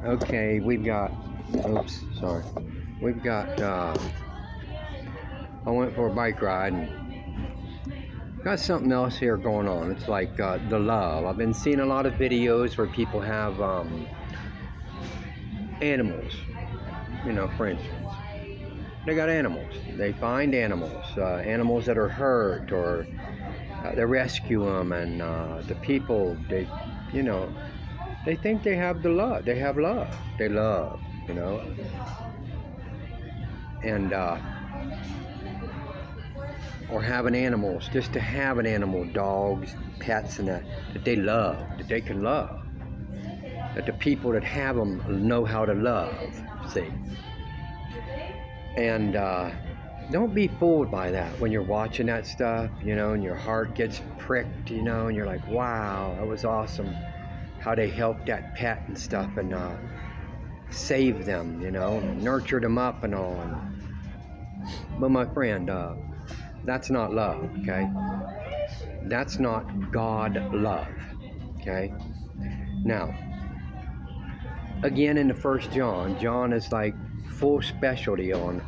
Okay, we've got, oops, sorry. We've got, I went for a bike ride and got something else here going on. It's like the love. I've been seeing a lot of videos where people have animals, for instance. They got animals. They find animals, animals that are hurt, or they rescue them, and the people, they think they have the love. They have love. They love, and or having animals, just to have an animal, dogs, pets, and that they love, that they can love, that the people that have them know how to love. See, and don't be fooled by that when you're watching that stuff, and your heart gets pricked, and you're like, wow, that was awesome, how they helped that pet and stuff, and saved them, nurtured them up and all. But my friend, that's not love, okay? That's not God love, okay? Now, again, in the First John is like full specialty on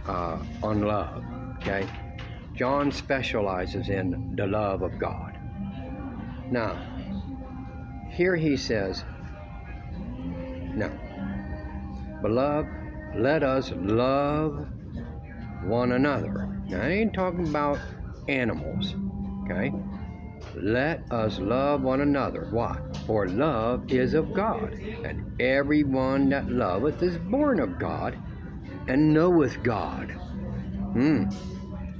love, okay? John specializes in the love of God. Now, here he says, now, beloved, let us love one another. Now, I ain't talking about animals, okay? Let us love one another. Why? For love is of God, and everyone that loveth is born of God, and knoweth God.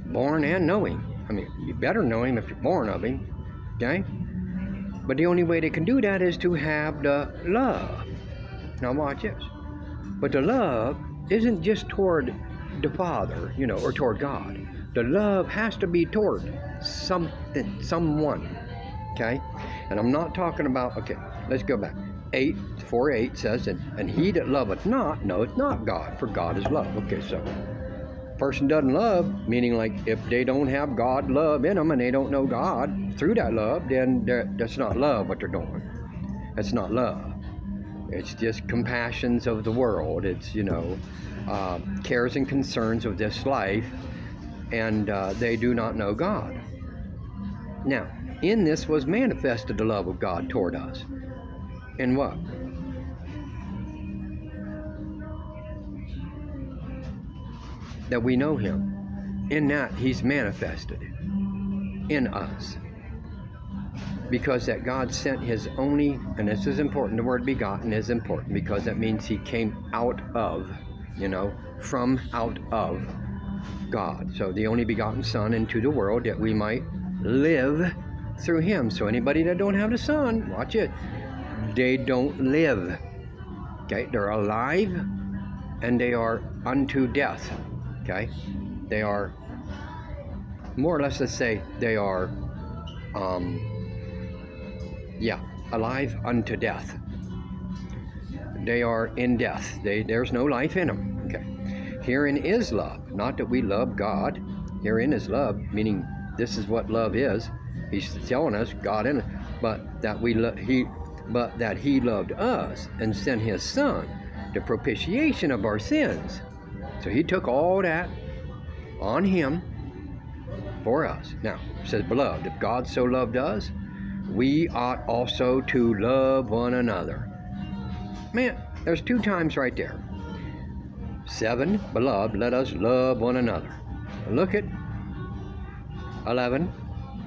Born and knowing. I mean, you better know Him if you're born of Him, okay? But the only way they can do that is to have the love. Now watch this. But the love isn't just toward the Father, or toward God. The love has to be toward someone, okay? And I'm not talking about, okay, let's go back. 4:8 says, and he that loveth not knoweth not God, for God is love. Okay, so person doesn't love, meaning like if they don't have God love in them and they don't know God through that love, then that's not love what they're doing. That's not love. It's just compassions of the world. It's, cares and concerns of this life, and they do not know God. Now, in this was manifested the love of God toward us. In what? That we know Him. In that He's manifested in us. Because that God sent His only, and this is important, the word begotten is important, because that means He came out of, from out of God. So the only begotten Son into the world, that we might live through Him. So anybody that don't have the Son, watch it, they don't live. Okay, they're alive, and they are unto death. Okay, they are, more or less, let's say, they are alive unto death. They are in death. There's no life in them. Okay. Herein is love. Not that we love God. Herein is love, meaning this is what love is. He's telling us God in it, but that He loved us and sent His Son, the propitiation of our sins. So He took all that on Him for us. Now, it says, beloved, if God so loved us, we ought also to love one another. Man, there's 2 times right there. 7, beloved, let us love one another. Look at 11,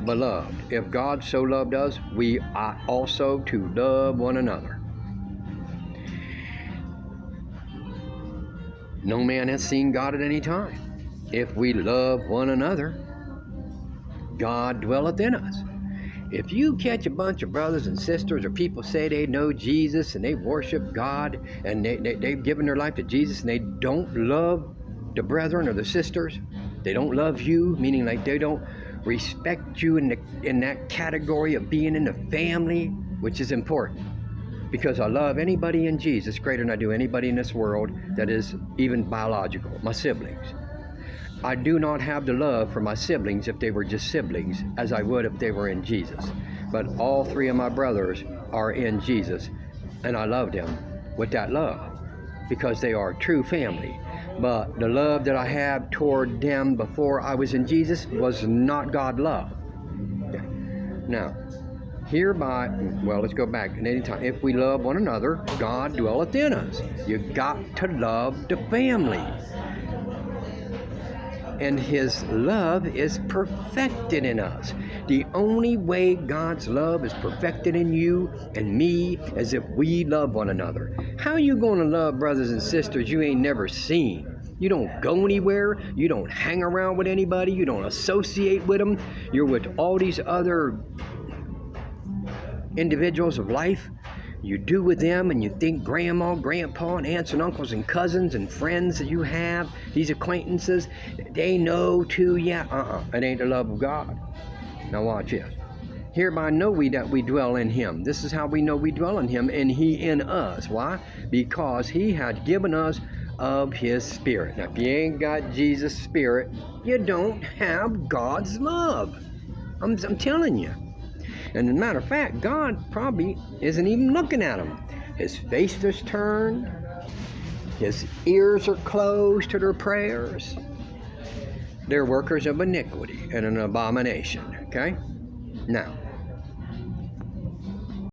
beloved, if God so loved us, we ought also to love one another. No man has seen God at any time. If we love one another, God dwelleth in us. If you catch a bunch of brothers and sisters, or people say they know Jesus and they worship God and they've given their life to Jesus, and they don't love the brethren or the sisters, they don't love you, meaning like they don't respect you in that category of being in the family, which is important. Because I love anybody in Jesus greater than I do anybody in this world that is even biological, my siblings. I do not have the love for my siblings if they were just siblings, as I would if they were in Jesus. But all 3 of my brothers are in Jesus, and I love them with that love. because they are true family. But the love that I had toward them before I was in Jesus was not God love. Okay. Now, hereby, well, let's go back. And anytime, if we love one another, God dwelleth in us. You got to love the family. And His love is perfected in us. The only way God's love is perfected in you and me is if we love one another. How are you going to love brothers and sisters you ain't never seen? You don't go anywhere. You don't hang around with anybody. You don't associate with them. You're with all these other individuals of life. You do with them, and you think grandma, grandpa, and aunts and uncles and cousins and friends that you have, these acquaintances, they know too. Yeah, it ain't the love of God. Now watch this. Hereby know we that we dwell in Him. This is how we know we dwell in Him, and He in us. Why? Because He had given us of His Spirit. Now, if you ain't got Jesus' Spirit, you don't have God's love. I'm telling you. And as a matter of fact, God probably isn't even looking at them. His face is turned. His ears are closed to their prayers. They're workers of iniquity and an abomination. Okay? Now,